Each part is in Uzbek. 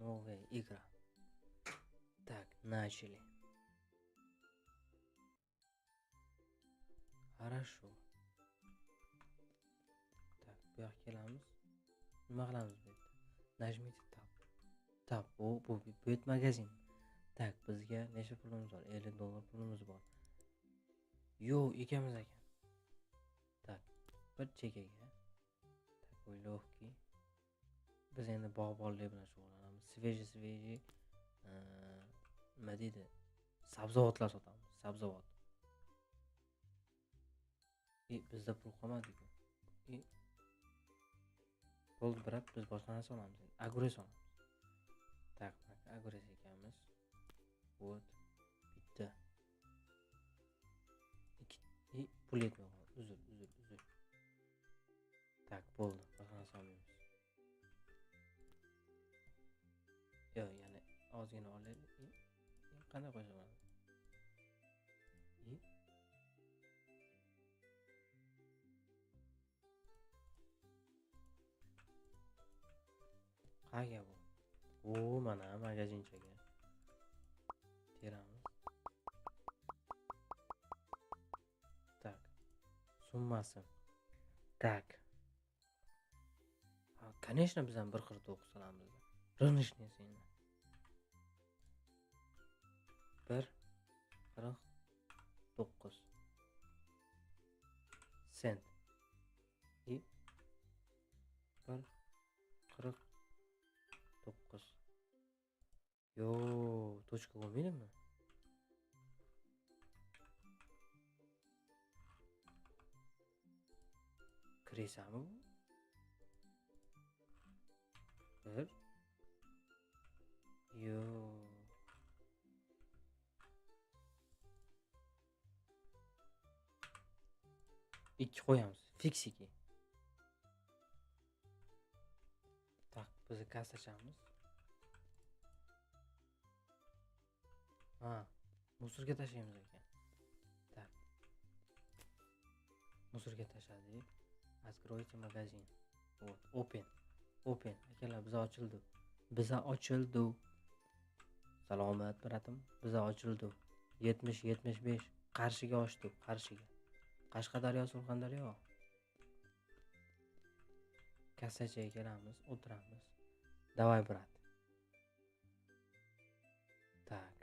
Новая игра. Так, начали. Хорошо. Так, bu yoqqa kelamiz. Nima qilamiz bu yerda? Nажмите tab. Tab, bu bet magazin. Tak, bizga necha pulimiz bor? $50 pulimiz bor. Yo, ikamiz ekan. Tak, bir chekaga. Tak, o'ylovki biz endi bog'bonlik bilan shug'ullanamiz. Sveji nima deydi? Sabzavotlar sotamiz. Sabzavot. Bizda pul qolmadi-ku. Bo'ldi, birab biz boshqa narsa olamiz. Огурец olamiz. Tak, огурец ekamiz. Вот. Bitta. Ikki. Pul yetmadi. Uzr. Tak, bo'ldi. Boshqa narsa olmaymiz. Yo, yana ozgina olaylik. Qanday qo'ysa bo'ladi? Qayga bu? Mana magazinchaga. Teramiz. Tak. Summasi. Tak. Конечно, biz ham 1.49 qilamiz. Рыночный seni. 1.49 sent. 1.49. Yo, точка bo'lmaydimi? Kiraysami bu? Bir. Yo. İki qo'yamiz. Fix 2. Tak, biz kassa açamiz. Musorga tashlaymiz ekan. Tak. Musorga tashladik. Откройте магазин. Вот, open. Akalar, biza ochildi. Salomat bratim, biza ochildi. 70-75 Qarshiga ochdik, Qarshiga. Qashqadaryo, Surxondaryo. Kassachaga kelamiz, o'tiramiz. Давай, brat. Так.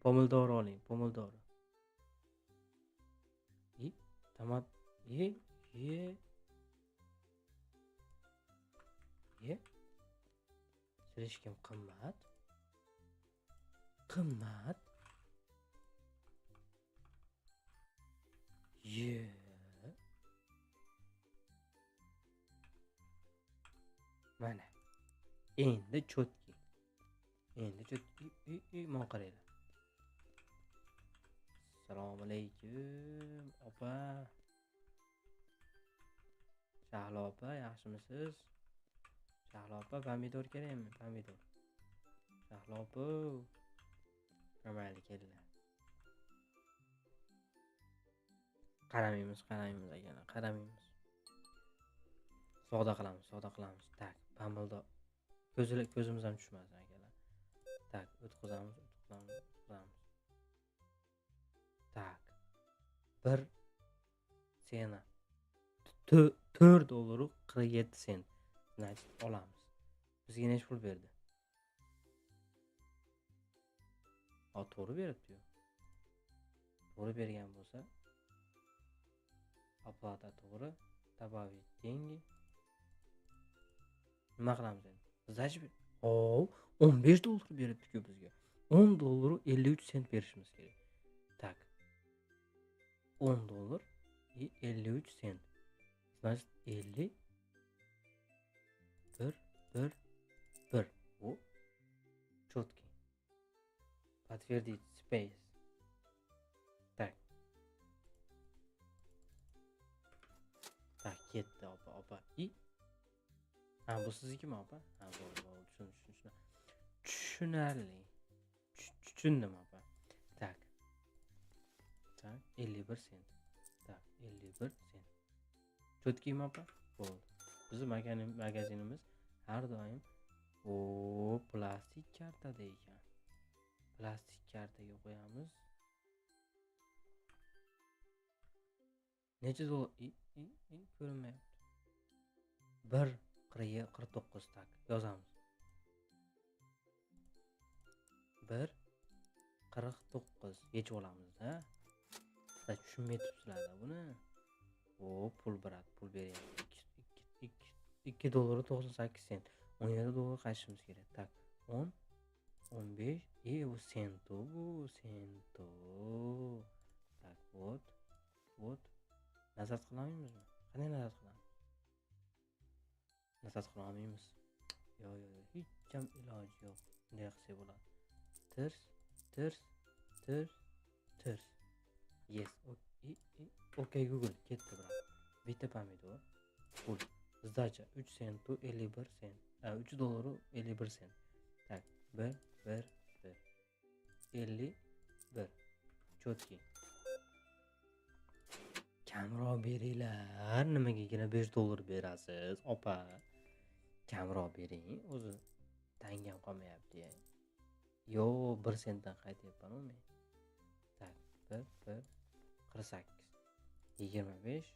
Pomidor oling, pomidor. Tomat, Sirishkim qimmat. Mana. Endi chotki. Mon qaranglar. Assalomu alaykum, opa. Shahlo opa, yaxshimisiz? Shahlo opa, pomidor kerakmi? Pomidor. Shahlo opa. Mayli, kelinglar. Qaramaymiz akalar, qaramaymiz. Savdo qilamiz. Tak, pomidor. Ko'zimiz ham tushmasin akalar. Tak, o'tkazamiz. Tak. 1 sena. $4.47. Значит, olamiz. Bizga necha pul berdi? To'g'ri beribdi-yu. To'g'ri bergan bo'lsa, oplata to'g'ri, добавить деньги. Nima qilamiz endi? Значит, $15 beribdi-ku bizga. $10.53 berishimiz kerak. Tak. $10.53. Значит, 50 1. Bu четкий. Подтвердить space. Так, ketdi opa. Bu siznikimi opa? Bo'ldi. Tushunarli. Tushundim opa. Tak. 51 sent. Tak, 51 sent. Cho'tkiymi opa? Bo'ldi. Bizning magazinimiz har doim o plastik kartada ekan. Plastik kartaga qo'yamiz. Necha dollar? Ko'rinmayapti. 1.49 tak yozamiz. 1.49 yechib olamiz-da. Siz tushunmay turibsizlar buni. O pul berat, pul beryapti. 2 dollar 98 sent. 17 dollar qaytishimiz kerak. Tak, 10, 15, bu sento, bu sento. Tak, вот. Nazar qilmaymizmi? Qanday nazar qilamiz? Nazar qilmaymiz. Yo'q, hech ham iloji yo'q. Bunday qilsak bo'ladi. Tirs. Yes. Okay Google ketdi brat. Bitta pomidor. Pul. Sdacha 3 sentu 51 sent. 3 dollar 51 sent. Tak, 1 51. Chotki. Kamroq beringlar. Nimagagina 5 dollar berasiz? Opa. Kamroq bering. O'zi tangam qolmayapti. Yo 1 sentdan qaytyapman men. Tak, 1 48. 25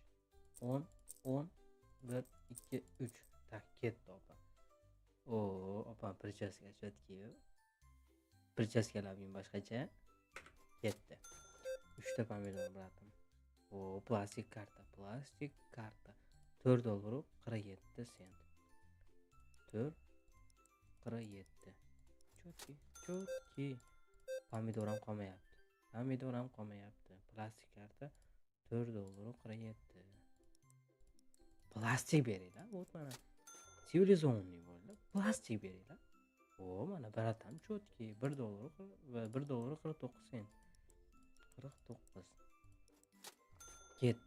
10 1 2 3. Tak, ketdi opa. Opa prichaska chotki. Prichaskalabing boshqacha. Ketdi. 3 ta pomidor bratim. Plastik karta. 4 dollar 47 sent. 4.47. Chotki. Pomidor ham qolmayapti. Plastik karta 4 dollar 47. Plastik beringlar. Вот mana sivilizovanniy bo'ldi. Plastik beringlar. Mana baratam chotki 1 dollar 49 sent. 49. Ket.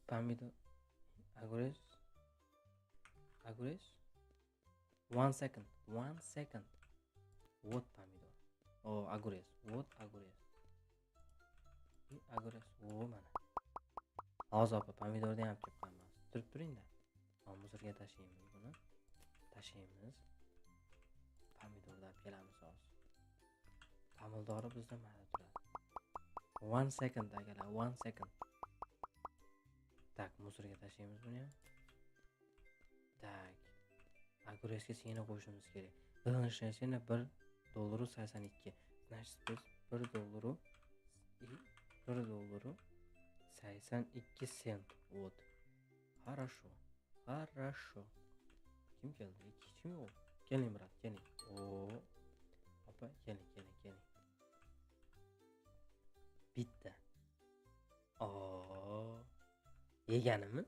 Pomidor. Agres. 1 second. Вот pomidor. Agres. Вот agres. Mana. Hozir opa pomidorni ham olib chiqqanmiz. Turib turingda. Muzorga tashlaymiz buni. Pomidorni olib kelamiz hozir. Pomidori bizda mana turadi. 1 second akalar, 1 second. Tak, muzorga tashlaymiz buni ham. Tak. Agresga seni qo'shishimiz kerak. Yig'ilishini seni 1 dollar 82. Значит, biz 1 dollar 82 sent. Вот. Хорошо. Kim keldi? Kim o? Keling brat, keling. Opa, keling. Bitta. Yeganimi?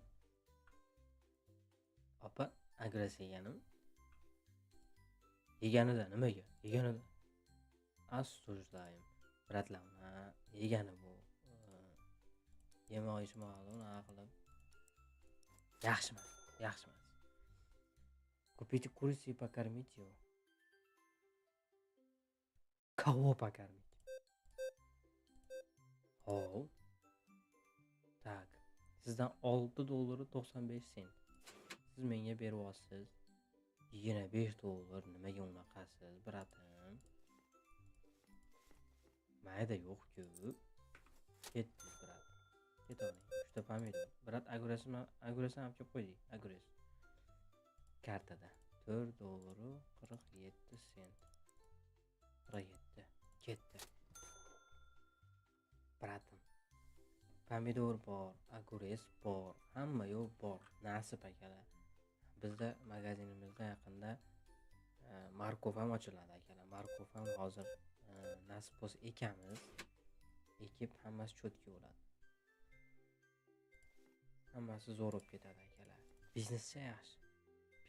Opa, agressiya yeganimi? Yeganida nimaga? Yeganida. Asujlayim. Bratlar, yegani bu. Yemoq ichmoqni qilib. Yaxshi emas. Купите курицу и покормите его. Кого покормить? Так. Sizdan 6 dollar 95 sent. Siz menga beryapsiz. Yana 5 dollar nimaga unaqasiz, bratim? Mayda yo'q-ku. Ketdi, brat. Ketavering. 3 ta pomidor. Brat, agresini olib kelib qo'ydik. Agres. Kartada 4 dollar 47 sent. 47. Ketdi. Bratim. Pomidor bor, agres bor, hamma yo'q bor. Nasib akalar. Bizda magazinimizda yaqinda markov ham ochiladi akalar. Markov ham hozir nasib bo'lsa ekamiz. Ekib hammasi chotki bo'ladi. Hammasi zo'r bo'lib ketadi akalar. Biznescha yaxshi.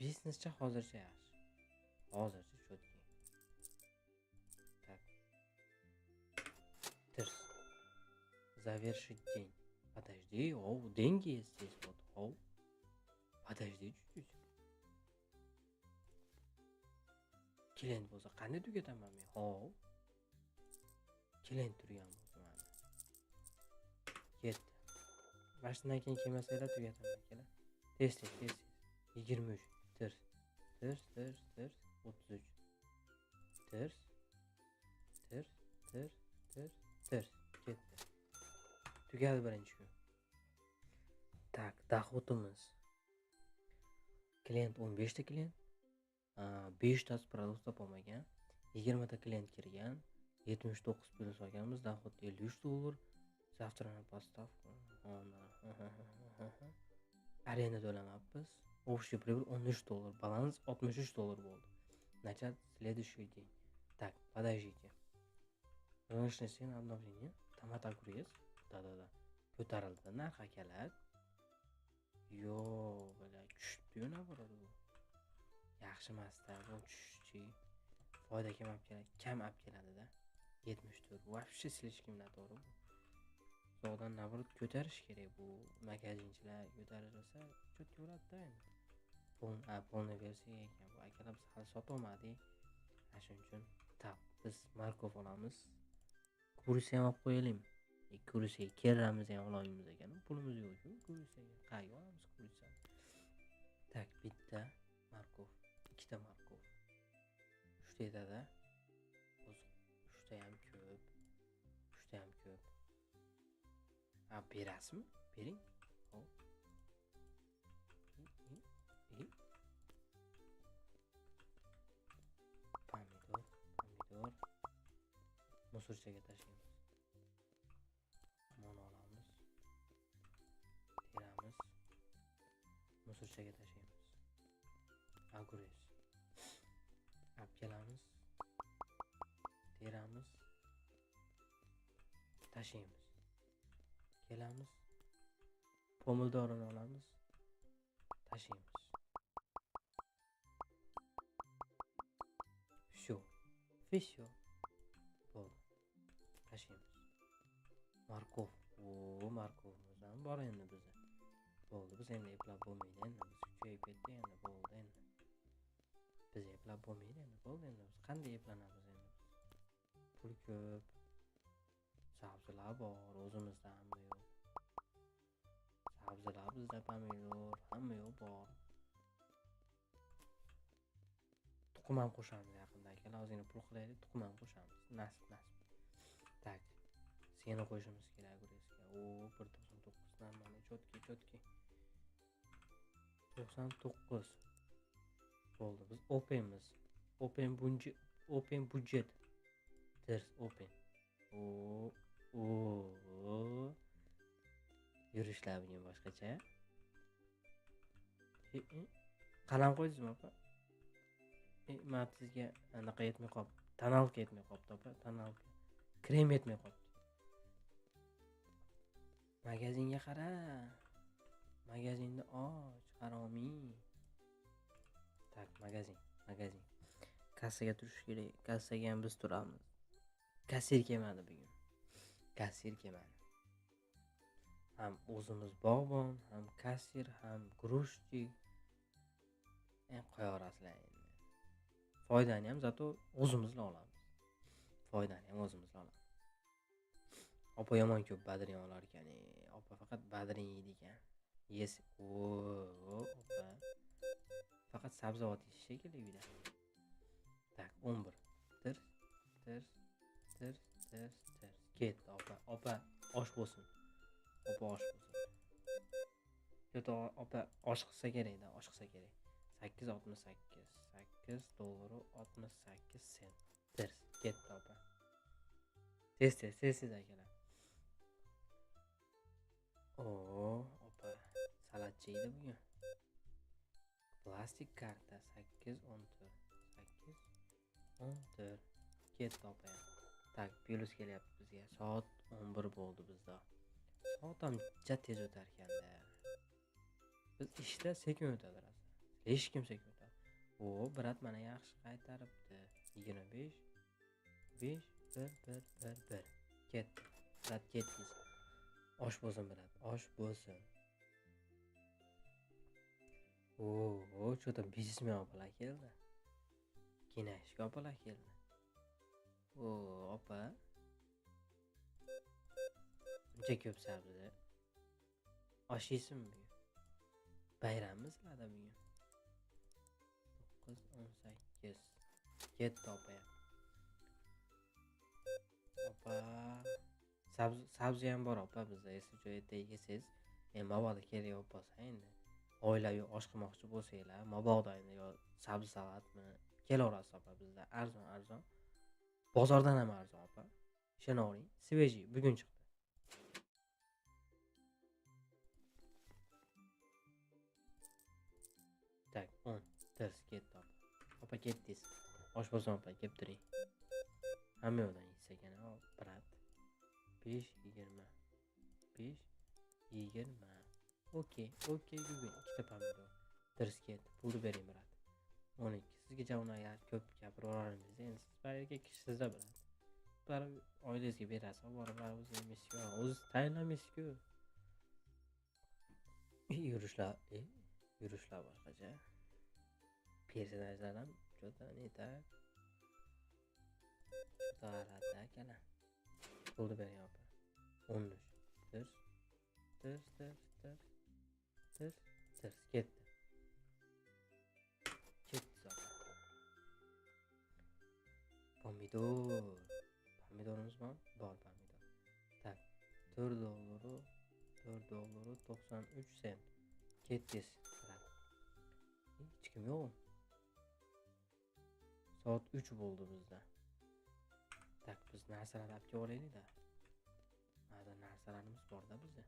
Biznescha hozircha yaxshi. Hozircha chotki. Так. Тырс. Завершить день. Подожди, деньги есть здесь вот. Подожди чуть-чуть. Kelin bo'lsa qanday tugataman men? Kelin turgan bo'lsa mana. Ketdi. Mashinadan keyin kelmasanglar tugataman akalar. Tez. 23. Tırs. Tırs tırs tırs. 33. Tırs. Tırs. Tırs. Tırs. Tırs. Ketdi. Tugadi birinchi kun. Tak, dohodimiz. Klient 15 ta klient. 5 tasi produkt topolmagan. 20 ta klient kirgan. 79 plyus olganmiz. Dohod $53. Завтра на поставку. Arenda to'lamabmiz. Общий прибыль $13. Balans $63 bo'ldi. Начать следующий день. Так, подождите. Рыночная цена обновления. Tomat огурец. Да. Ko'tarildi narx akalar. Yo, bala tushdi navrot bu. Yaxshi emas-da, bu tushdi. Foyda kam olib keladi-da. 74. Вообще слишком noto'g'ri bu. Zo'dan navrot ko'tarish kerak bu. Magazinchilar ko'tarilsa, cho'tki bo'ladi-da endi. Polna versiya ekan bu. Akalar biz hali sota olmadik. Shuning uchun tap biz markov olamiz. Kursiya ham olib qo'yaylik. Kursiya kerramiz ham olamiz ekan. Pulimiz yo'q-ku. Kursiyaga qayga olamiz kursiyani? Tak, bitta markov, ikkita markov. 3 da. O'zi 3 ta ham ko'p. 3 ta ham ko'p. Berasizmi? Bering. Hop. Pomidor. Musorchaga tashlaymiz. Mana olamiz. Teramiz. Musorchaga tashlaymiz. Огурец. Olib kelamiz. Teramiz. Tashlaymiz. Kelamiz. Pomidorini olamiz. Tashlaymiz. Всё. Bo'ldi. Tashlaymiz. Markov. Markovimiz ham bor endi bizda. Bo'ldi, biz endi eplab bo'lmaydi endi. Biz kuchayib ketdi endi, bo'ldi endi. Biz eplab bo'lmaydi endi, bo'ldi endi. Biz qanday eplanamiz endi? Pul ko'p. Sabzilar bor, o'zimizda hamma yo'q. Sabzilar bizda pomidor, hamma yo'q bor. Tuxum ham qo'shamiz yaqinda akalar. Ozgina pul qilaylik, tuxum ham qo'shamiz. Nasib. Tak. Seni qo'shimiz kerak guresga. 1.99 normalniy, chotki. 99. Bo'ldi, biz openmiz. Open budjet. Ters open. Yurishlar bugun boshqacha. Qalam qo'ydingizmi opa? Men sizga anaqa yetmay qoldi. Tonalka yetmay qoldi opa, tonalka. Krem yetmay qoldi. Magazinga qara. Magazinni och, haromiy. Tak, magazin. Kassaga turish kerak. Kassaga ham biz turamiz. Kassir kelmadi bugun. Ham o'zimiz bog'bon, ham kassir, ham grushchik. Qo'yaverasizlar endi. Foydani ham zato o'zimizlar olamiz. Opa yomon ko'p badring olar ekan. Opa faqat badring yeydi ekan. Opa. Faqat sabzavot yeyish shekilli uyda. Tak, 11. Tir. Ketdi opa. Osh bo'lsin. Yo'q, opa osh qilsa kerak-da, 8.68. $8.68. Ters. Ketdi opa. Tez akalar. Opa. Salatchi edi bugun. Plastik karta 8.14. Ketdi opa. Tak, plyus kelyapti bizga. Soat 11 bo'ldi bizda. Soat ham tez o'tar ekanda. Biz ishda sekin o'tadi rosa. Hech kim sekin o'tadi. Brat mana yaxshi qaytaribdi. 25 5 1. Ketdi. Brat ketdingiz. Osh bo'lsin brat, osh bo'lsin. Что-то biznesmen opalar keldi. Kinashga opalar keldi. Opa. Buncha ko'p sabzi. Osh yeysizmi bugun? Bayramimizlarda bugun. 18. Ketdi opa. Opa. Sabzi ham bor opa bizda. Esi joyida yesiz. Mabodo kerak bo'lsa endi oilaviy osh qilmoqchi bo'lsanglar, mabodo endi yo sabzi salatmi kelaverasiz opa bizda arzon. Bozordan ham arzon opa. Ishonavering, svejiy bugun chiqdi. Tak, 10 ters ketdi opa. Opa ketdingiz. Oshpazon opa kelib turing. Hamma yoqdan yesak yana brat. 5 20. 5 20. Okey, bugun ikkita pomidor. Ters ketdi. Pulni bering brat. 12. Sizga javonga ko'p gapiraveramiz. Endi siz baraka kishisiz-da brat. Barib oilangizga berasiz, borib o'zingiz yemaysiz-ku. O'zingiz tayinlamaysiz-ku. Yurishlar boshqacha. Personajlar ham juda netak. Tarada kana. Pulni bering opa. 13. Ters ketdi. Pomidorimiz bor? Bor pomidor. Tak, $4 $4.93 sent. Ketdingiz. Hech kim yo'q. Soat 3 bo'ldi bizda. Tak, biz narsalarni olib kelaylik-da. Mana narsalarimiz bor-da bizda.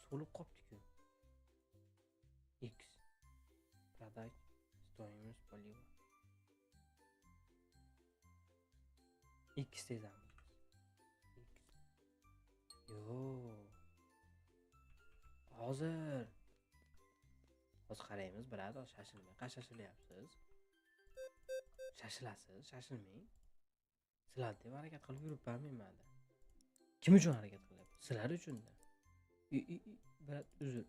So'lib qopti-ku. X. Product stoyimiz poliva. X tezamiz. X. Hozir qaraymiz, birodar, shashilmang. Qancha shashilyapsiz? Shashilmang. Sizlar deb harakat qilib yuribman men. Kim uchun harakat qilyapsiz? Sizlar uchun-da. Birat uzr.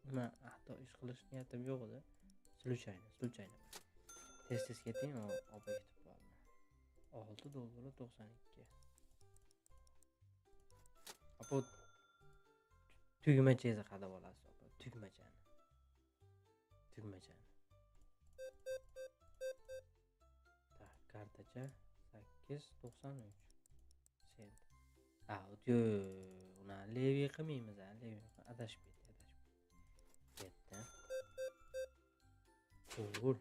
Nima, hatto ish qilish niyatim yo'q edi. Случайно. Tez keting, opa ketib qoldi. $6.92. Opa tugmachani qadab olasiz opa, tugmachani. Tak, kartacha 8.93 sent. Uni levi qilmaymiz, adashib ketdi. Pul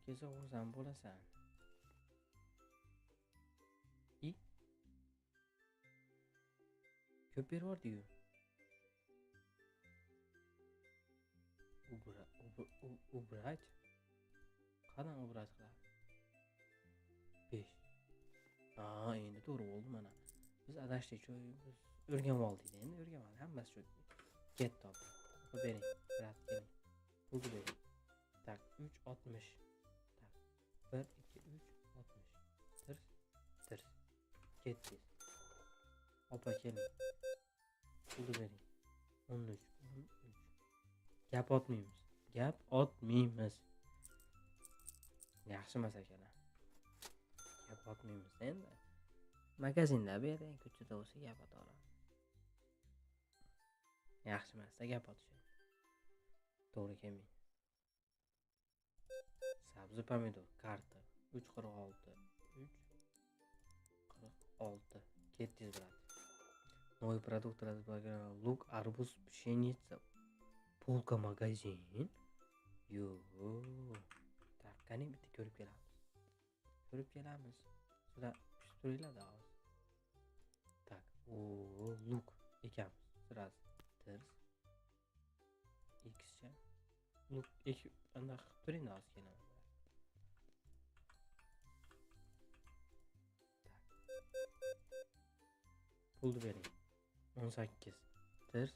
kelsa xursand bo'lasan. Ko'p bervordi-yu. Ubrать. Qanday ubrать qiladi? 5. Endi to'g'ri bo'ldi mana. Biz adashdik, biz o'rganib oldik endi, hammasi shu. Ketdi opa. Bering, brat keling. Pulni bering. Tak, 3.60. Tak, 1 2 3 60. Tirs. Ketdi. Opa keling. Pulni bering. 13. Gap otmaymiz. Yaxshi emas akalar. Gap otmaymiz endi. Magazinda bering, ko'chada bo'lsa gap otaveramiz. Yaxshi emas-da gap otishing. To'g'ri kelmang. Sabzi pomidor karta 3.46. Ketdingiz brat. Новый продукт разработан. Лук, арбуз, пшеница. Полка magazin. Tak, qani bitta ko'rib kelamiz. Sizlar pishib turinglar-da hozir. Tak, luk ekamiz. Sirasi tirs. Xcha. Luk ekib anda qilib turinglar hozir kelaman. Pulni bering. 18. Tirs.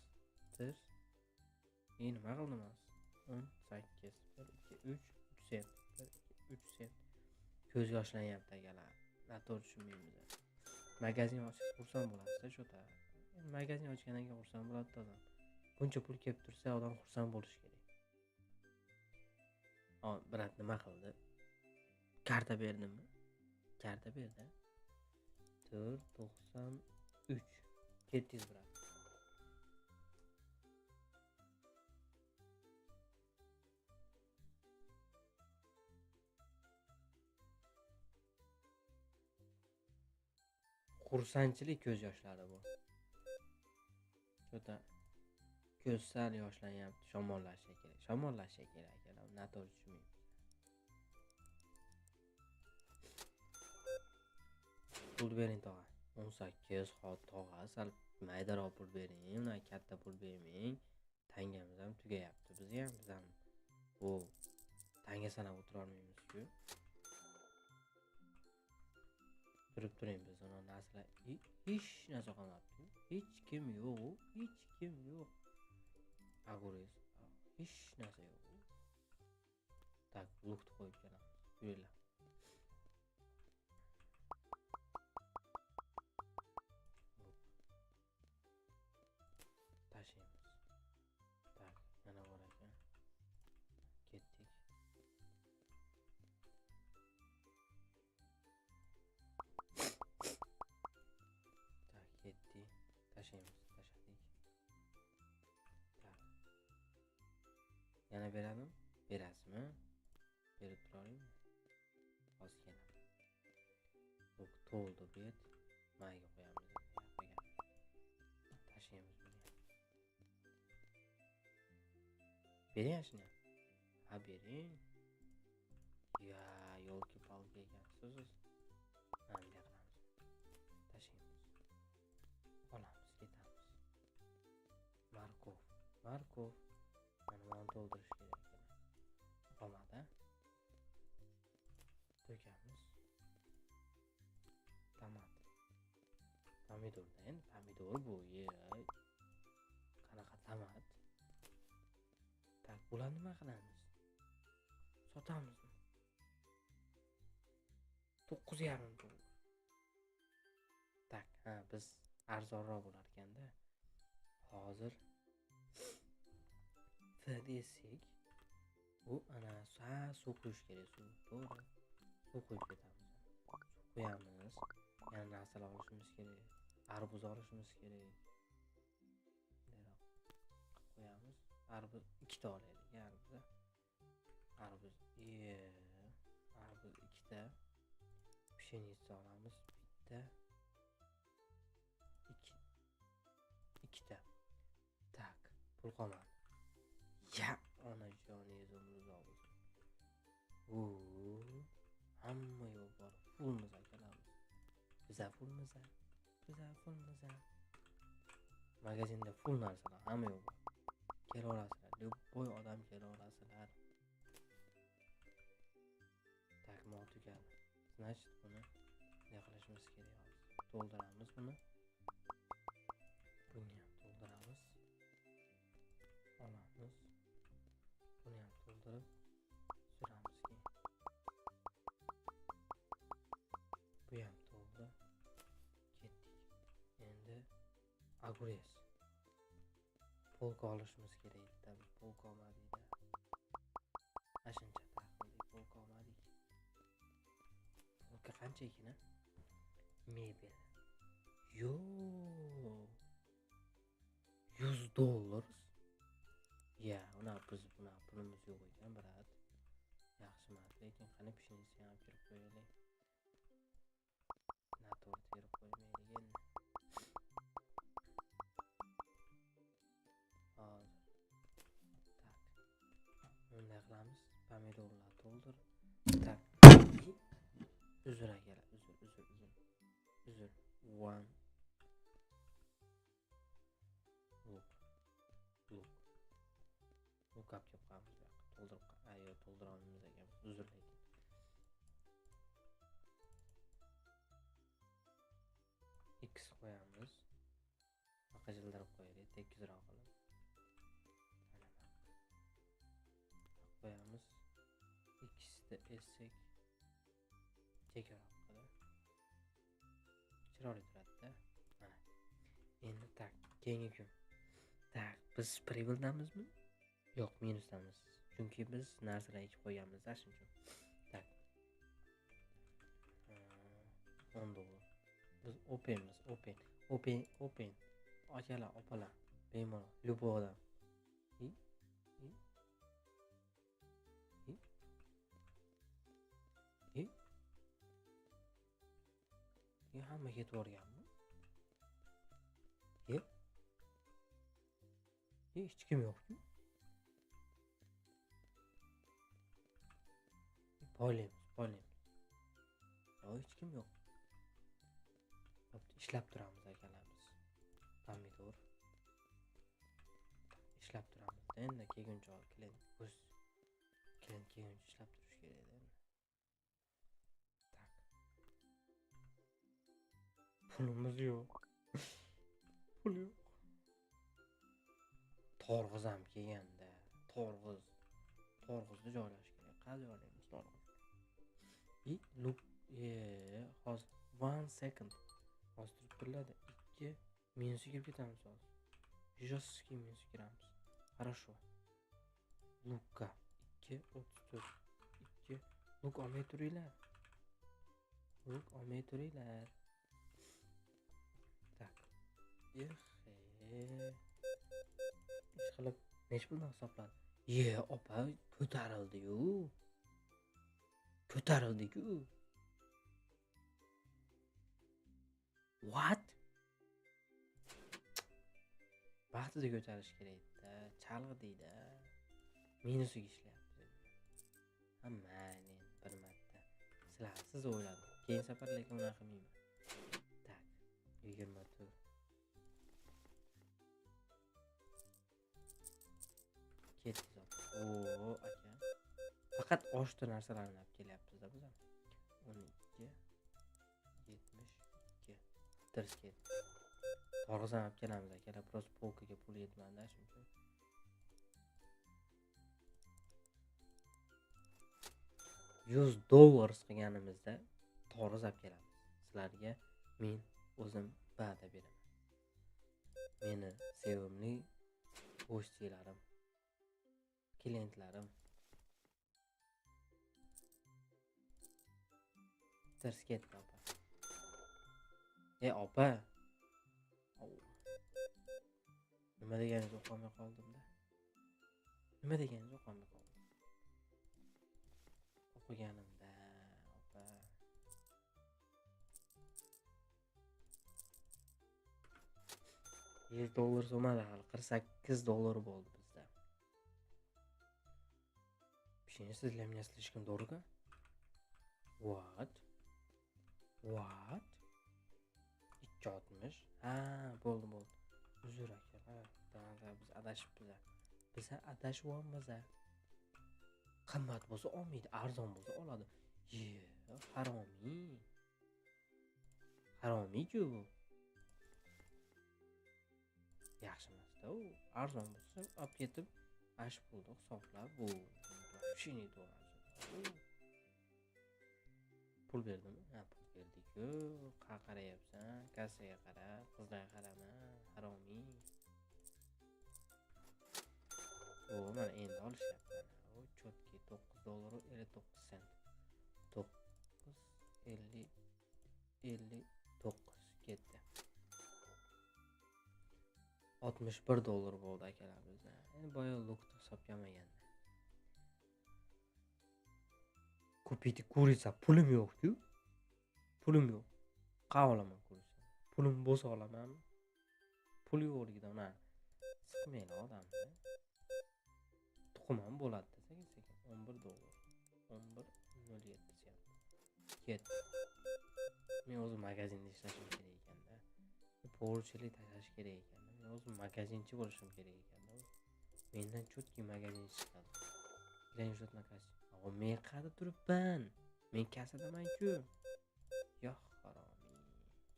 Nima qildim hozir? 18. 1 2 3 sent. 3 sent. Ko'z yoshlanyapti akalar. Noto'g'ri tushunmaymiz. Magazin ochib xursand bo'lasiz-da, shota. Magazin ochgandan keyin xursand bo'ladi odam. Buncha pul kelib tursa, odam xursand bo'lishi kerak. Brat nima qildi? Karta berdimmi? Karta berdi. 4.93. Ketdingiz brat. xursandchilik ko'z yoshlari bu. Juda ko'z sal yoshlanyapti, shamollashi kerak. Shamollashi kerak akalar, noto'g'ri tushunmayman. Pul bering tog'a. 18 hot tog'a, sal maydaroq pul bering, uni katta pul bermang. Tangamiz ham tugayapti. Biz ham bu tanga sanab o'tira olmaymiz-ku. Turib turing, biz uni narsalar hech narsa qolmabdi. Hech kim yo'q, hech kim yo'q. Agures, hech narsa yo'q. Tak, lukni qo'yib kelamiz. Yuringlar. Tashlaymiz. Tak, yana bor ekan. Ketdik. Tak, ketdik. Tashlaymiz, tashladik. Tak. Yana beradim. Berasizmi? Berib turaveraymi? Hozir kelaman. Bu to'ldi bu yer. Mayga qo'yamiz. Tashlaymiz buni. Bering shuni. Ha, bering. Ya, yo'lki-palki ekansiz. Bunday qilamiz. Tashlaymiz. Olamiz, ketamiz. Markov. Mana buni to'ldirish kerak ekan. Qolmadi. To'kamiz. Tomat. Pomidorda endi pomidor bu yer. Qanaqa tomat? Tak, bularni nima qilamiz? Sotamizmi? 9,5 dollar. Tak, ha, biz arzonroq bo'lar ekanda. Hozir F desak, bu ana suv quyish kerak, suv. To'g'ri. Suv quyib ketamiz. Suv qo'yamiz. Yana narsalar olishimiz kerak. Arbuz olishimiz kerak. Qo'yamiz. Arbuz 2 ta olaylik, arbuz. Arbuz 2 ta. Pshenitsa olamiz, bitta. 2 ta. Tak, pul qolmadi. Ya, onajoningiz umringiz olsin. Hamma yo'q bor. Pulmiz akalarimiz. Biza pulmiz. Magazinda pul narsalar hamma yo'q bor. Kela olasizlar. Любой odam kela olasizlar. Tak, mol tugadi. Значит, buni ne qilishimiz kerak hozir? To'ldiramiz buni. Buni ham to'ldiramiz. Olamiz. Buni ham to'ldirib suramiz keyin. Bu ham to'ldi. Ketdik. Endi agures. Polka olishimiz kerak edi. Polka olmadik. Ashuncha taqildik, polka olmadik. Polka qancha ekan? Mebel. Yo, $100. Ya, biz pulimiz yo'q ekan, brat. Yaxshi emas, lekin qani pishinishi ham kirib qo'yaylik. Noto'g'ri terib qo'ymaylik endi. Hozir. Tak. Bunday qilamiz. Pomidorlar to'ldir. Tak. Uzr akalar, uzr. One. Look up kelib qolamiz bu yoqqa. To'ldira olmaymiz ekan. Uzr lekin. X qo'yamiz. Qajildirib qo'yaylik, tekizroq qilib. Qo'yamiz. X'ni essek chekroq qilib. Chiroyli turadi-da. Mana. Endi tak, keyingi kun. Tak, biz pribildamizmi? Yo'q, minusdamiz. Chunki biz narsalar ichib qo'yganmiz-da, shuning uchun. Tak. $10. Biz openmiz, open. Akalar, opalar, bemalol, любой odam. Hamma ketib o'rganmi? Ye. Hech kim yo'q-ku. Poylaymiz. Hech kim yo'q. Ishlab turamiz akalarimiz. Pomidor. Ishlab turamiz. Endi kelguncha klient kelguncha ishlab turish kerak endi. Tak. Pulimiz yo'q. Pul yo'q. Torg'iz ham kelganda. Torg'izni joylash kerak. Qayerga joylaymiz torg'izni? Look, hozir 1 second. Hozir turibdilarda 2 menyusiga kirib ketamiz hozir. Жесткий menyusiga kiramiz. Хорошо. Lukka 2:34. 2. Luk olmay turinglar. Tak. Ishqilib necha puldan hisobladi? Opa, ko'tarildi-ku. What? Vaqtida ko'tarish kerak-da. Chalg'idingda. Minusiga ishlayapti. Mayli, bir marta. Siz o'yladim. Keyin safar lekin unaqa qilmayman. Tak. 24. Ketdi. Aka. Faqat oshti narsalarni olib kelyapmiz-da biz. 12 72. Ters ketdi. Torg'izdan olib kelamiz akalar. Biroz polkaga pul yetmadi shuning uchun. $100 qilganimizda torg'iz olib kelamiz. Sizlarga men o'zim va'da beraman. Meni sevimli go'shtchilarim, klientlarim. Ters ketdi opa. Opa. Nima deganingizni o'qolmay qoldim-da. O'qiganimda, opa. $100 so'madi hali, $48 bo'ldi bizda. Siz для меня слишком дорого? What? 260. Bo'ldi. Uzr aka. Biz adashibmiz. Biz adashyapmiz. Qimmat bo'lsa olmaydi, arzon bo'lsa oladi. Haromiy-ku bu. Yaxshi emas-da u. Arzon bo'lsa olib ketib, ash pulni hisoblab bu. Shini to'g'ri. Pul berdimi? Pul berdik-ku. Qarayapsan, kassaga qara, qizlarga qarama, haromiy. Mana endi olishyapti. Chotki $9.59. 9.59 ketdi. $61 bo'ldi akalar bizda. Endi boya lukni hisobga olmaganda. Kupiti kurica, pulim yo'q-ku. Qa olaman kurica. Pulim bo'lsa olamanmi? Pul yo'qligidan uni siqmaydi odamni. Tuxum ham bo'ladi desa-ki, $11. 11.07 sent. Ketdi. Men o'zim magazinda ishlashim kerak ekanda. Po'rchilik tashlash kerak ekanda. Men o'zim magazinchi bo'lishim kerak ekanda. Mendan chotki magazinchi chiqadi. Lenjot makasi. Men qayerda turibman? Men kasadaman-ku. Yo'q, haromiy.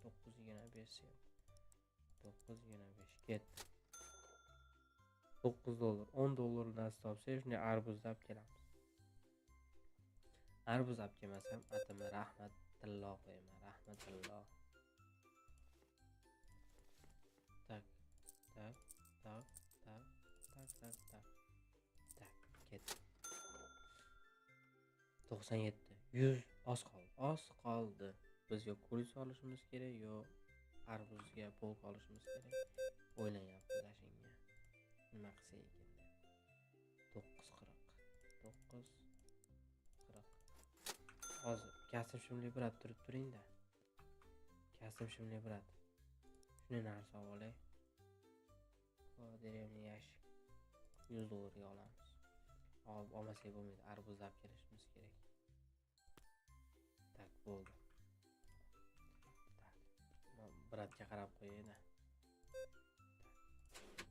9.5 sent. 9.5 ketdi. $9, $10 nasib topsa, shunday arbuzda olib kelamiz. Arbuz olib kelmasam, atimni Rahmatillo qo'yaman. Rahmatillo. Tak. Ketdi. 97. 100 oz qoldi. Bizga kuris olishimiz kerak, yo arbuzga polk olishimiz kerak. O'ylanyapmiz ashunga. Nima qilsa ekan? 9.40. Hozir kassim shimli birab turib turingda. Shuni narsa olay. deraverni yashik 100 dollarga olamiz. Olmasak bo'lmaydi, arbuz olib kelishimiz kerak. Tak, bo'ldi. Tak, bratga qarab qo'yayda.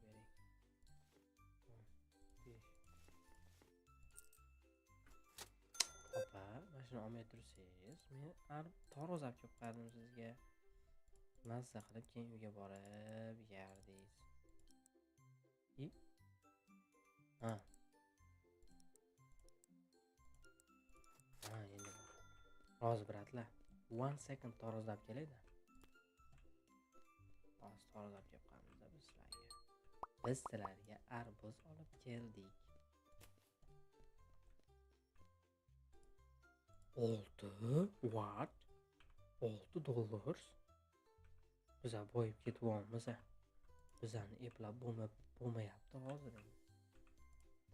Bering. 5. Opa, mana shuni olmay tursangiz, men taroz olib kelib qo'yardim sizga. Mazza qilib keyin uyga borib yerdingiz. Ha. Ha, endi rozi bratlar. 1 second taroz olib kelaydi. Hozir taroz olib kelib qo'yamiz biz sizlarga. Biz sizlarga arbuz olib keldik. 6 what? 6 dollar. Biza boyib ketyapmiz. Bizani eplab bo'lmayapti hozir.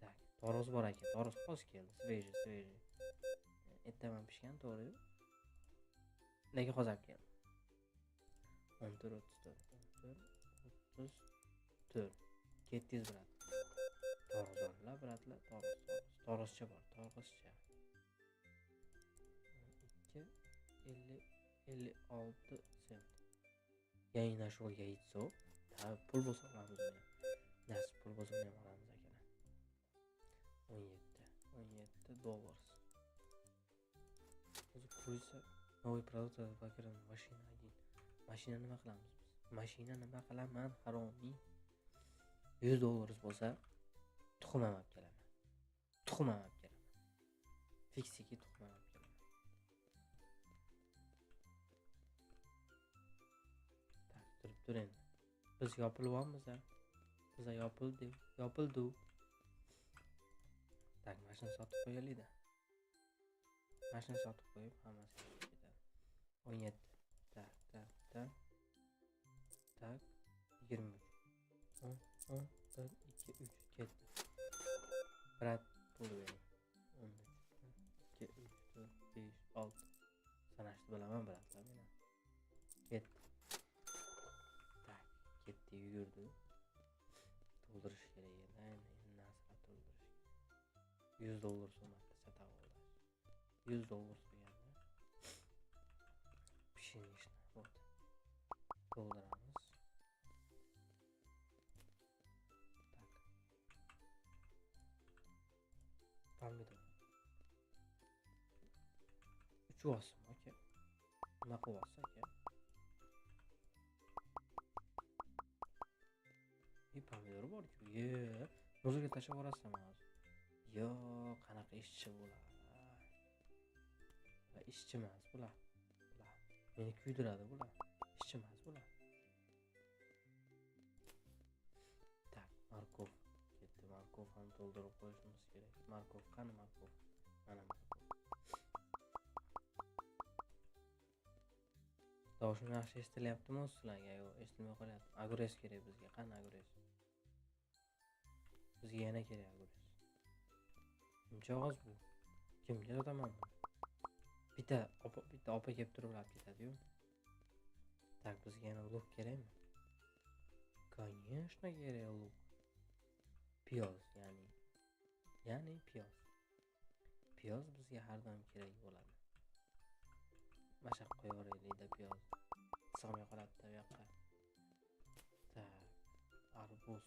Tak, taroz bor ekan. Taroz hozir keldi. Sveji. Ertaman pishgan, to'g'ri-ku? Lekin hozir keldi. 14. Ketdingiz brat. Taroz olinglar bratlar, tarozcha bor, tarozcha. 56 sent. Yangi nashvga yetsa, pul bo'lsa olamiz uni. Nasib pul bo'lsa ham olamiz akalar. 17 dollar. O'zi qo'ysa, новый продукт vakirim mashina один. Mashina nima qilamiz biz? Mashina nima qilaman, haromiy. 100 dollar bo'lsa, tuxum ham olib kelaman. Fiksiki tuxum ham olib kelaman. Tak, turib endi. Biz yopilyapmiz. Biz yopildi. Tak, mashina sotib qo'yaylik-da. Mashina sotib qo'yib hammasi ketadi. 17. Tak. 23. 10, 1, 2, 3 ketdi. Brat pul bering. 13, 2, 3, 4, 5, 6. Sanashni bilaman bratlar men. Ketdi. Tak, ketdi, yugurdi. To'ldirish kerak edi. Endi nasib to'ldirish. 100 dollar so'madi sotib oldi. 100 dollar so'yganda pishirishni bo'ldi. To'ldiramiz. Tak. Pomidor. 3 osim aka. Nima qilyapsiz aka? Pomidor bor-ku. Muzga tashlab yuborasizmi hozir? Yo, qanaqa ishchi bular? İşçi emas bular. Meni kuydiradi bular. İşçi emas bular. Tak, markov ketdi. Markov ham to'ldirib qo'yishimiz kerak. Markov qani markov? Mana markov. Tovushim yaxshi eshitilyaptimi sizlarga? Yo'q, eshitilmay qolyapti. Agres kerak bizga. Qani agres? Bizga yana kerak agres. Buncha oz bu. Kimga sotaman buni? Bitta opa kelib turib olib ketadi-yu. Tak, bizga yana luk kerakmi? Конечно, kerak luk. Piyoz, ya'ni piyoz. Piyoz bizga har doim kerak bo'ladi. Mashaq qo'yaveraylik-da piyoz. Sig'may qoladi-da bu yoqqa. Tak, arbuz.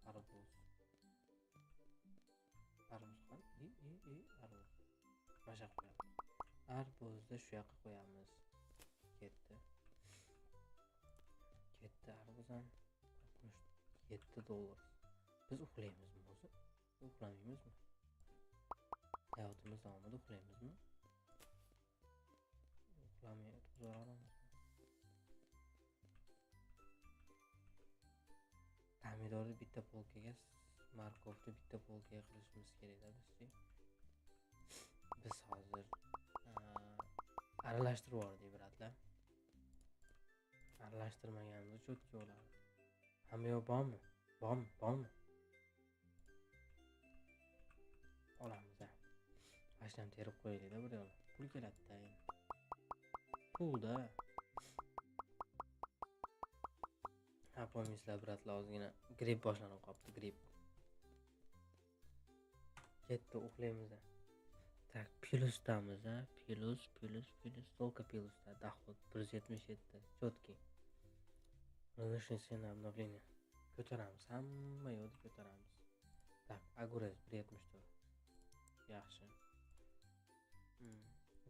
Arbuz qani? Arbuz. Mashaq qo'yamiz. Arbuzni shu yoqqa qo'yamiz. Ketdi arbuz ham 7 dollar. Biz uxlaymizmi o'zi? Uxlamaymizmi? Hayotimiz davomida uxlaymizmi? Uxlamay o'tira olamizmi? Pomidorni bitta polkaga, markovni bitta polkaga qilishimiz kerak-da bizga. Biz hozir aralashtirib yubordik bratlar. Aralashtirmaganimizda cho'tka bo'ladi. Hamma yo'q bormi? Bormi? Olamiz. Mashinam terib qo'yaylik-da bir yo'l. Pul keladi-da endi. Pulda. Napomiysizlar bratlar, ozgina gripp boshlanib qolibdi, gripp. Ketdi, uxlaymiz. Tak, Pilus'damiz ha. Pilus, только Pilus'da. Доход 177. Четкий. Разрешение на обновление. Ko'taramiz, hamma yo'lda ko'taramiz. Tak, Agures 174. Yaxshi.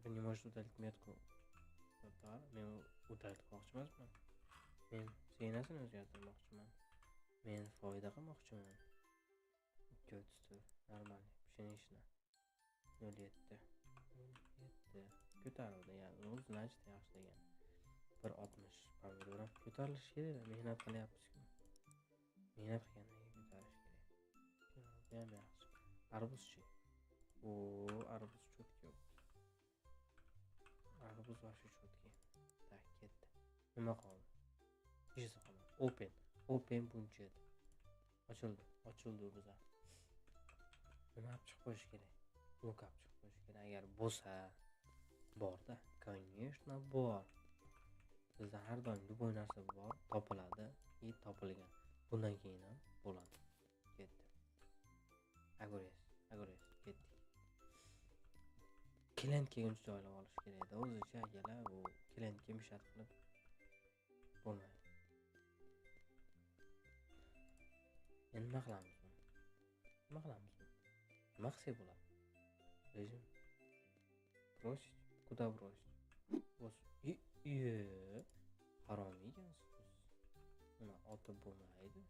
Вы не можете удалить метку. Да, men udaltmoqchi emasman. Men signasini o'zgartirmoqchiman. Men foyda qilmoqchiman. 234. Normal. Pshenishna. 07. Ko'tarildi, ya'ni o'z значит yaxshi degan. 160 pomidor ko'tarilishi kerak, mehnat qilyapmiz-ku. Mehnat qilgandan keyin ko'tarish kerak. Ham yaxshi. Arbuzchi. Arbuz cho'tki. Arbuz vashi cho'tki. Tak, ketdi. Nima qoldi? Ishisi qoldi. Open budget. Ochildi biza. Nima chiqib qo'yish kerak? Lookup chiqib qo'yish kerak. Agar bo'lsa, borda, конечно, bor. Bizda har doim любой narsa bor, topiladi, topilgan. Bundan keyin ham bo'ladi. Ketdi. Agores, ketdi. Klient kelguncha joylab olish kerak edi. O'zicha akalar, bu klientga mishat qilib bo'lmaydi. Endi nima qilamiz? Nima qilsak bo'ladi? Rejim. Бросить? Куда бросить? Harom ekansiz. Uni otib bo'lmaydi.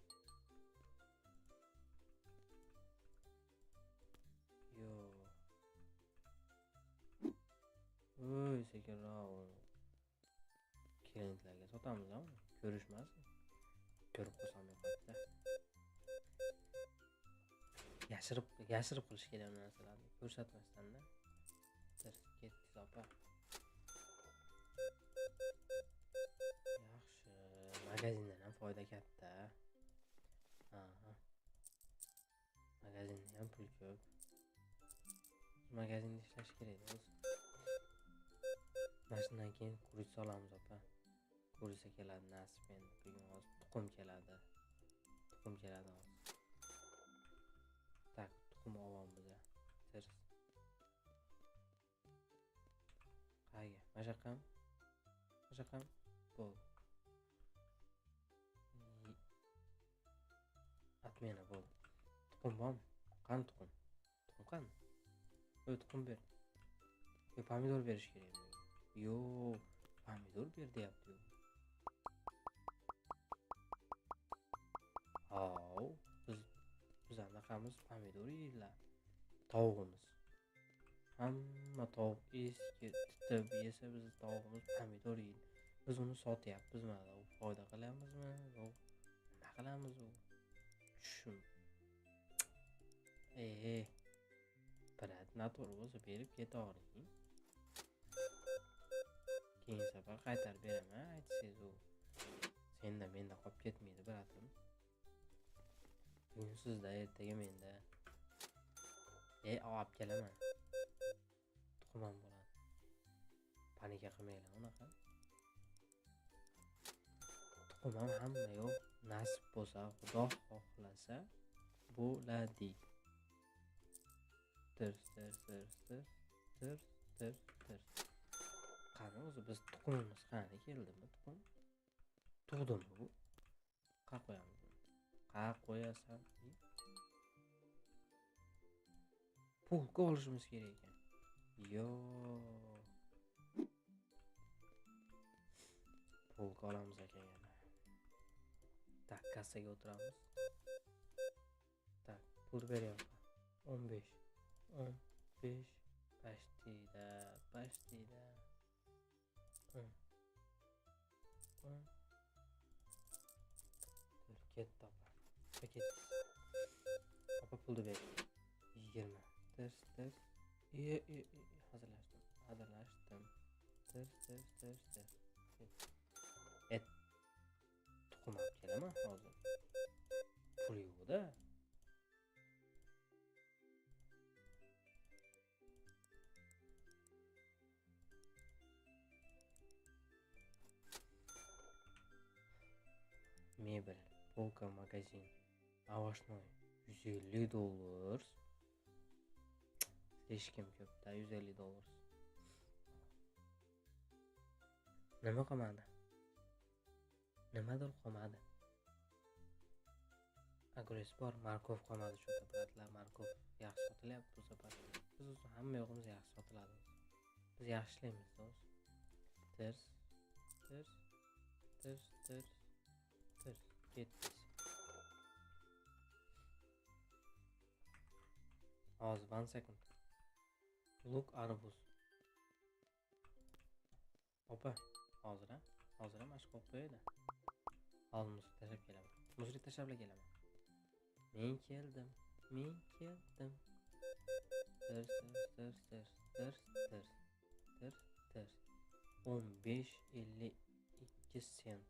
Sekinroq. Klientlarga sotamiz ham, ko'rishmasin. Ko'rib qolsam yo'qda. Yashirib qilish kerak narsalarni, ko'rsatmasdan-da. Ketdi opa. Yaxshi, magazindan ham foyda katta. Magazinda ham pul ko'p. Magazinda ishlash kerak o'zi. Mashinadan keyin kuritsa olamiz opa. Kuritsa keladi nasib endi. Bugun hozir tuxum keladi. Hozir. Tak, tuxum olamiz biza. Ters. Qayga? Mashaqam. Bo'l. Atmena bo'l. Tuxum bormi? Qani tuxum? Tuxum qani? Tuxum ber. Pomidor berish kerak. Pomidor ber deyapti. Biz anaqamiz pomidor yeydilar. Tovuqimiz. Hamma tovuq eski titib yesa, biz tovuqimiz pomidor yeydi. Biz uni sotyapmiz mana. Foyda qilamizmi? Nima qilamiz u? Tushum. Brat, noto'g'ri bo'lsa berib ketavering. Keyin safar qaytarib beraman, aytsangiz u. Senda menda qolib ketmaydi, bratim. Bugun sizda, ertaga menda. Olib kelaman. Tuxum ham bo'ladi. Panika qilmanglar unaqa. Tuxum ham hamma yo'q. Nasib bo'lsa, Xudo xohlasa bo'ladi. Ters. Qani o'zi biz tuxumimiz qani keldimi tuxum? Tug'dimi bu? Qa qo'yamiz. Qa qo'yasan. Pulga olishimiz kerak ekan. Pulga olamiz ekan yana. Tak, kassaga o'tiramiz. Tak, pul beryapman. 15. Pastida. Ketdi opa. Opa pulni ber. 20. Ters. Hazırlaştım. Ters. Tuxum olib kelaman hozir. Pul yo'q-da. Men mebel, polka, magazin, овощной $150. Слишком ko'p-da, $150. Nima qolmadi? Nimadir qolmadi. Agrespor, markov qolmadi shu bratlar, markov yaxshi sotilyapti bu safar. Biz hamma yo'g'imiz yaxshi sotiladi. Biz yaxshi ishlaymiz do'st. Tirs, tirs, tirs, tirs, tirs, ketdik. Hozir 1 second. Luk arbuz. Opa, hozir mashq qilib qo'yaydi. Hozir muzika tashlab kelaman. Muzika tashlab kelaman. Men keldim. Tirs, tirs, tirs, tirs, tirs, tirs, tirs. 15.52 sent.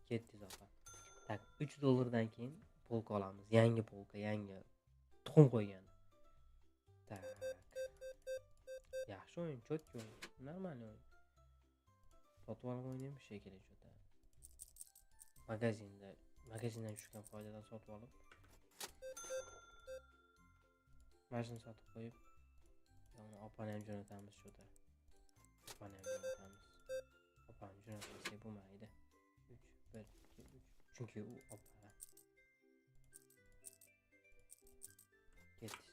Ketdik opa. Tak, $3 keyin polka olamiz. Yangi polka, yangi tuxum qo'ygan. Tak. Yaxshi o'yin, cho'tki o'yin. Normal o'yin. Sotib olib o'ynaymiz shekilli cho'ta. Magazindan tushgan foydadan sotib olib. Mashina sotib qo'yib, opani ham jo'natamiz cho'ta. Opani jo'natmasak bo'lmaydi. 3, 1, 2, 3. Chunki u opa. Ketdik.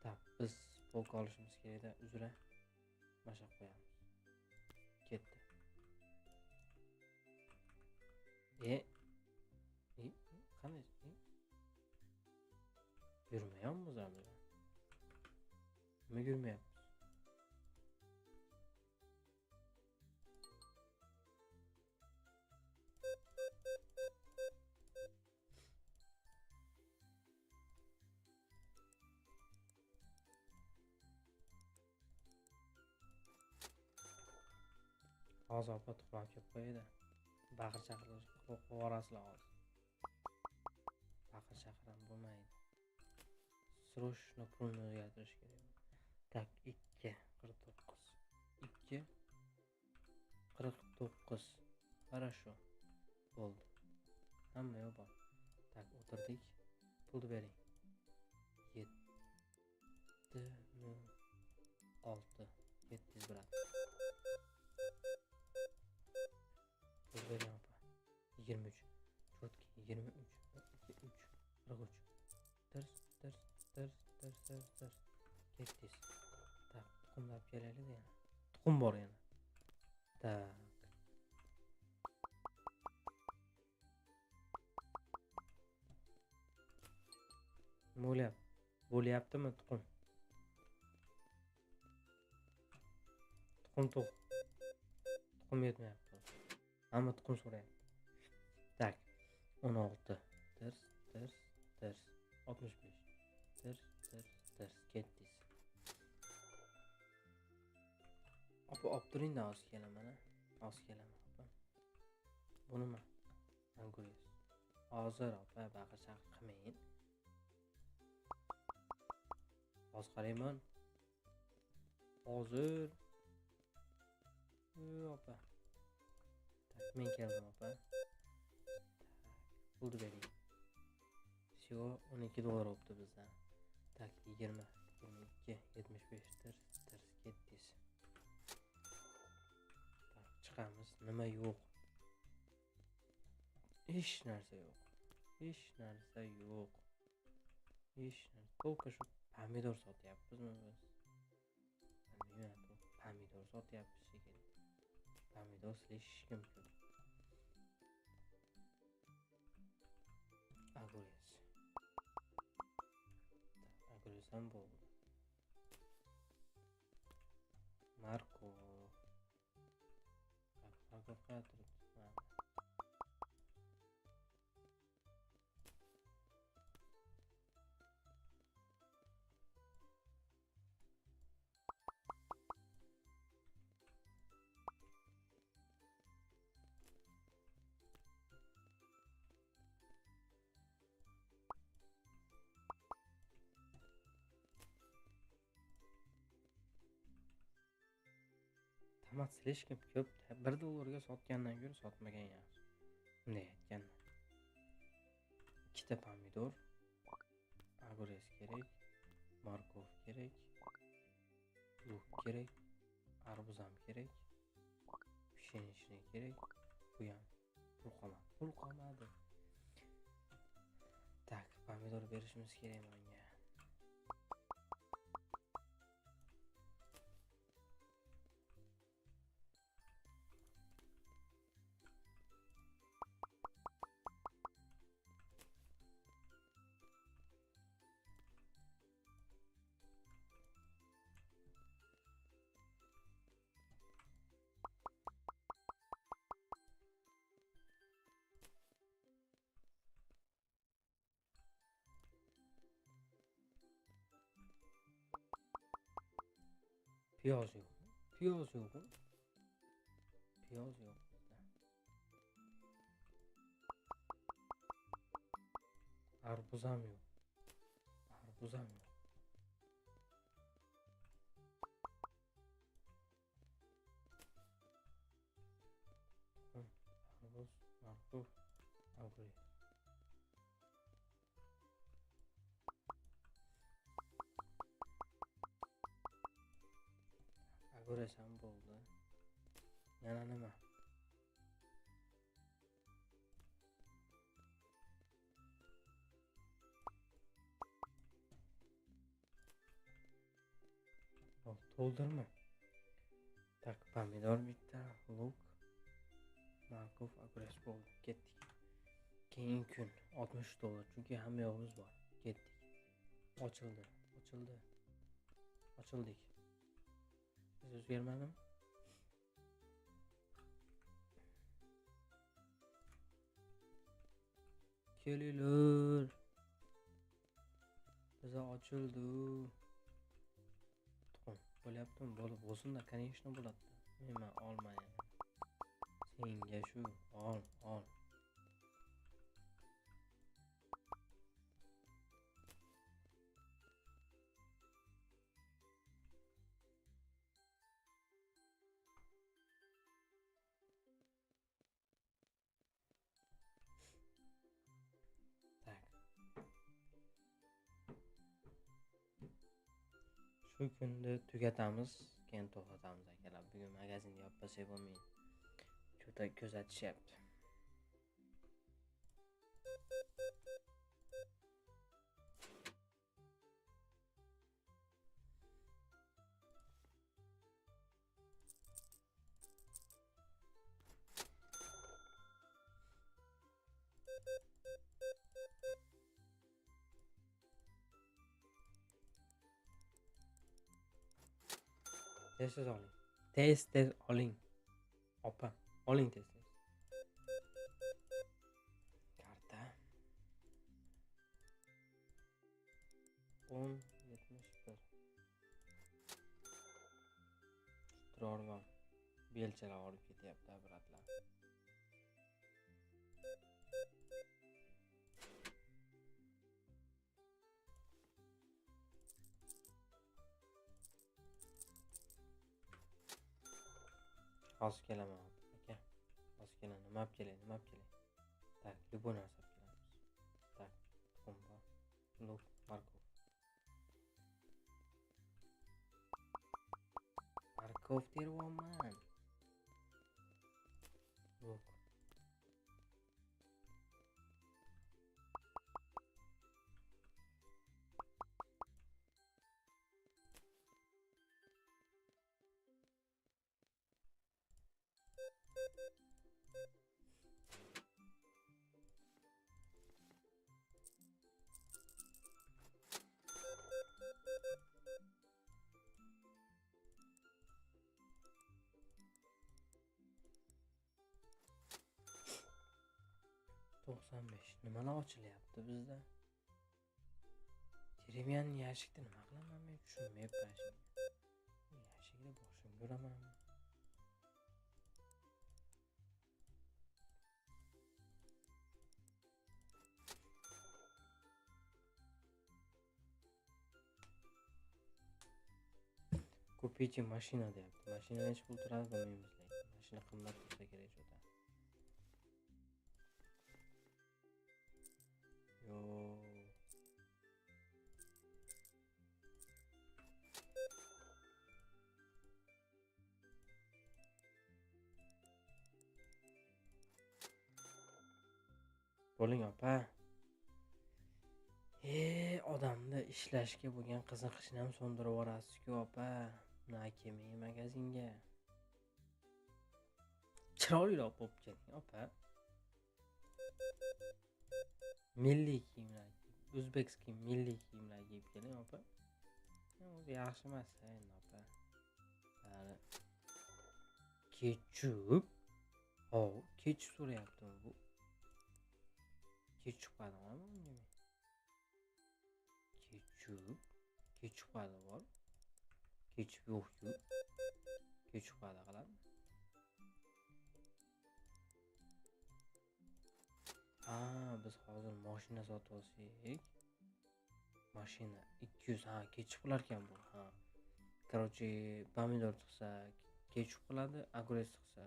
Tak, biz polka olishimiz kerakda, uzra. Mashaq qo'yamiz. Ketdi. Qanday? Yurmayapmiz hali. Nima yurmayapmiz? Hozir opa tuxum kelib qo'yadi. Baqir chaqirib qo'vorasizlar hozir. Baqir chaqiram bo'lmaydi. Срочно pulni o'zgartirish kerak. Tak, 2.49. 2.49. Хорошо. Bo'ldi. Hamma yo'q bor. Tak, o'tirdik. Pulni bering. 7.6. 700 brat. Pul bering opa. 23. Chotki 23. 23. 43. Tirs, tirs, tirs, tirs, tirs, tirs. Ketdik. Tak, tuxumlab kelaylik yana. Tuxum bor yana. Tak. Bo'lyaptimi tuxum? Tuxum yetmayapti. Hamma tuxum so'rayapti. Tak. 16. Tirs, tirs, tirs. 65. Tirs, tirs, tirs. Ketdik. Opa, olib turing-da, hozir kelaman. Opa. Bunimi? Anguriz. Hozir opa, baqir chaqir qilmang. Hozir qarayman. Hozir. Opa. Tak, men keldim opa. Pulni bering. Всего $12 bo'libdi bizdan. Tak, 20, 22, 75 tirs, ketdik. Tak, chiqamiz. Nima yo'q? Hech narsa yo'q. Polka shu pomidor sotyapmizmi biz? Bilmayman, pomidor sotyapmiz shekilli. Pomidor слишком ko'p. Agrez ham bo'ldi. Markov qayerda? Tomat слишком ko'p. $1 sotgandan ko'ra sotmagan yaxshi. Bunday aytganda. ikkita pomidor, огурец kerak, morkov kerak, luk kerak, arbuz ham kerak, pishenichni kerak, bu ham pul qolmadi. Tak, pomidor berishimiz kerak menga. Piyoz yo'q. Piyoz yo'q bizda. Arbuz ham yo'q. Arbuz, morkov, огурец. Огурец ham bo'ldi. Yana nima? To'ldirma. Tak, pomidor bitta, luk, morkov, огурец bo'ldi. Ketdik. Keyingi kun $60, chunki hamma yog'imiz bor. Ketdik. Ochildik. Siz o'zgarmadimi? Kelinglar. Biza ochildi. Tuxum bo'lyaptimi? Bo'lsin-da, конечно bo'ladi. Men olmayman. Senga shu ol. Shu kunni tugatamiz, keyin to'xtatamiz akalar. Bugun magazinga yopmasak bo'lmaydi. Ko'zatishyapti. Tez oling. Opa, oling tez. Karta 10.71. Turarman. Belchalar olib ketyapti, bratlar. Hozir kelaman aka. Hozir kelaman. Nima olib kelay? Tak, любой narsa olib kelamiz. Tak, tuxum, luk, morkov. Morkov teryapman. Luk. Nimalar ochilyapti bizda? Teremian yashikda nima qilaman men tushunmayapman. Yashikda boshim ko'raman. Купите mashina deyapti. Mashina necha pul turadi bilmaymiz lekin. Mashina qimmat bo'lsa kerak jo'da. yo. Bo'ling opa. Odamda ishlashga bo'lgan qiziqishni ham so'ndirib yuborasiz-ku opa. Nakemi magazinga. Chiroyliroq bo'lib keting opa. Milliy kiyimlar, o'zbekskiy milliy kiyimlar kiyib keling opa. Bu yaxshi emas endi opa. Hali ketchup. Ketchup so'rayapti bu. Ketchup qadami bunga? Ketchup qada bor. Ketchup yo'q-ku. Ketchup qada qiladi. Biz hozir mashina sotib olsak. Mashina 200, ketchup qilar ekan bu. Короче, pomidor chiqsa ketchup qiladi, огурец chiqsa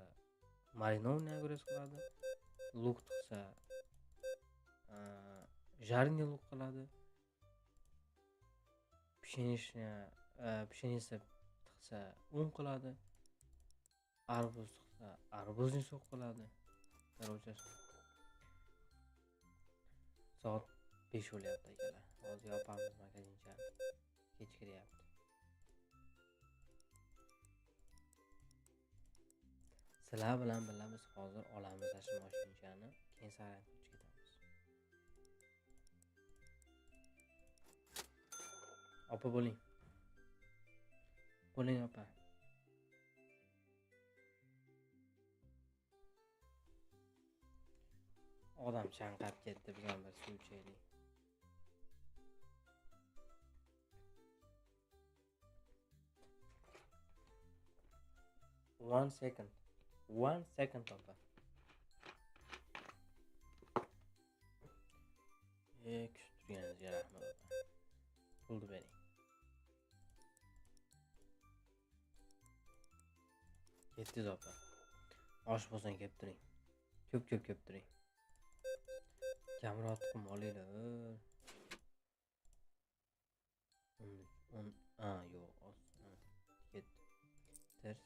marinovniy огурец qiladi, luk chiqsa жареный luk qiladi. Pshenisa chiqsa un qiladi. Arbuz chiqsa arbuzning sok qiladi. Короче, soat 5 bo'lyapti akalar. Hozir yopamiz magazinchani. Kechkiryapti. Sizlar bilan birga biz hozir olamiz ashi mashinani, keyin Sarantochga ketamiz. Opa bo'ling. Bo'ling opa. Odam chanqab ketdi, biz ham bir suv ichaylik. One second opa. Kutib turganingizga rahmat opa. Pulni bering. Ketdingiz opa. Osh bo'lsin kelib turing. Ko'p turing. Kamroq tuxum olinglar. Yo'q, ket. Ters.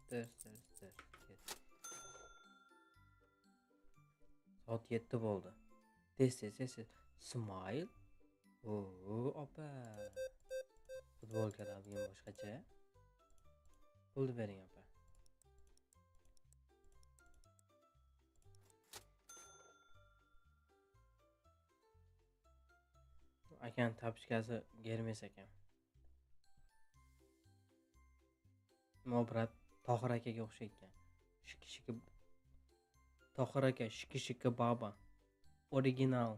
Ket. Soat 7 bo'ldi. Tez. Smile. Opa. Futbolkalar bugun boshqacha. Pulni bering opa. Akan tapchkasi Germes ekan. Mobrat Tohir akaga o'xshaydi. Shiki Tohir aka shiki baba. Original.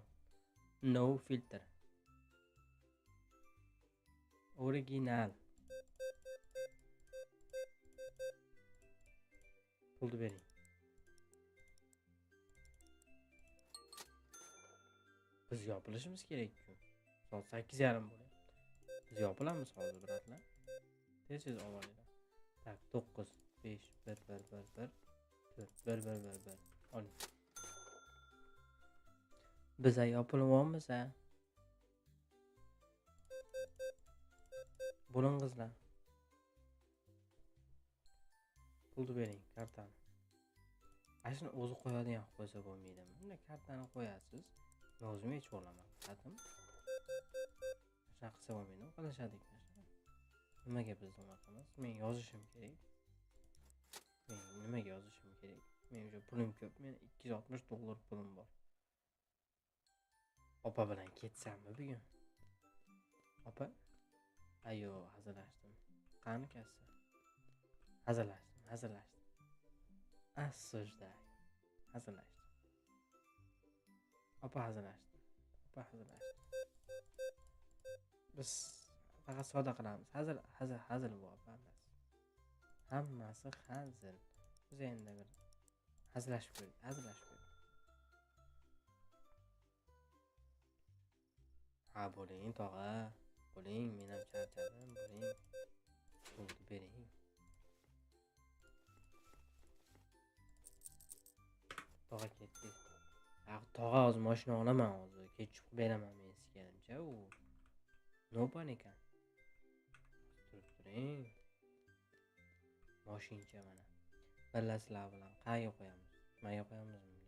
No filter. Original. Pulni bering. Biz yopilishimiz kerak-ku. Soat 8:30 bo'lyapti. Biz yopilamiz hozir biratlar. Tez olinglar. Tak 9 5 1 oling. Biz yopilyapmiz a. Bo'lingizlar. Pulni bering, kartani. Ashuni o'zi qo'yadigan qo'ysa bo'lmaydimi? Bunda kartani qo'yasiz. Men o'zim yechib olaman. Xatim. Shunaqa qilsa bo'lmaydi, qilishadi ekan. Nimaga biz bunaqamiz? Men yozishim kerak. Nimaga yozishim kerak? Men o'sha pulim ko'p. Men $260 pulim bor. Opa bilan ketsammi bugun? Opa? Ayo, hazillashdim. Qani kassa? Hazillashdim. Asojda. Hazillashdim. Opa hazillashdim. Biz faqat savdo qilamiz. Hazil bu opa. Hammasi hazil. Biz endi bir hazillashib ko'rdik. Bo'ling tog'a. Bo'ling, men ham charchadim, bo'ling. Pulni bering. Tog'a ketdi. tog'a hozir mashina olaman, hozir kechib beraman men sizga. U no panika. Turib turing. Moshincha mana. Billasizlar bilan qayerga qo'yamiz? Nimaga qo'yamizmi?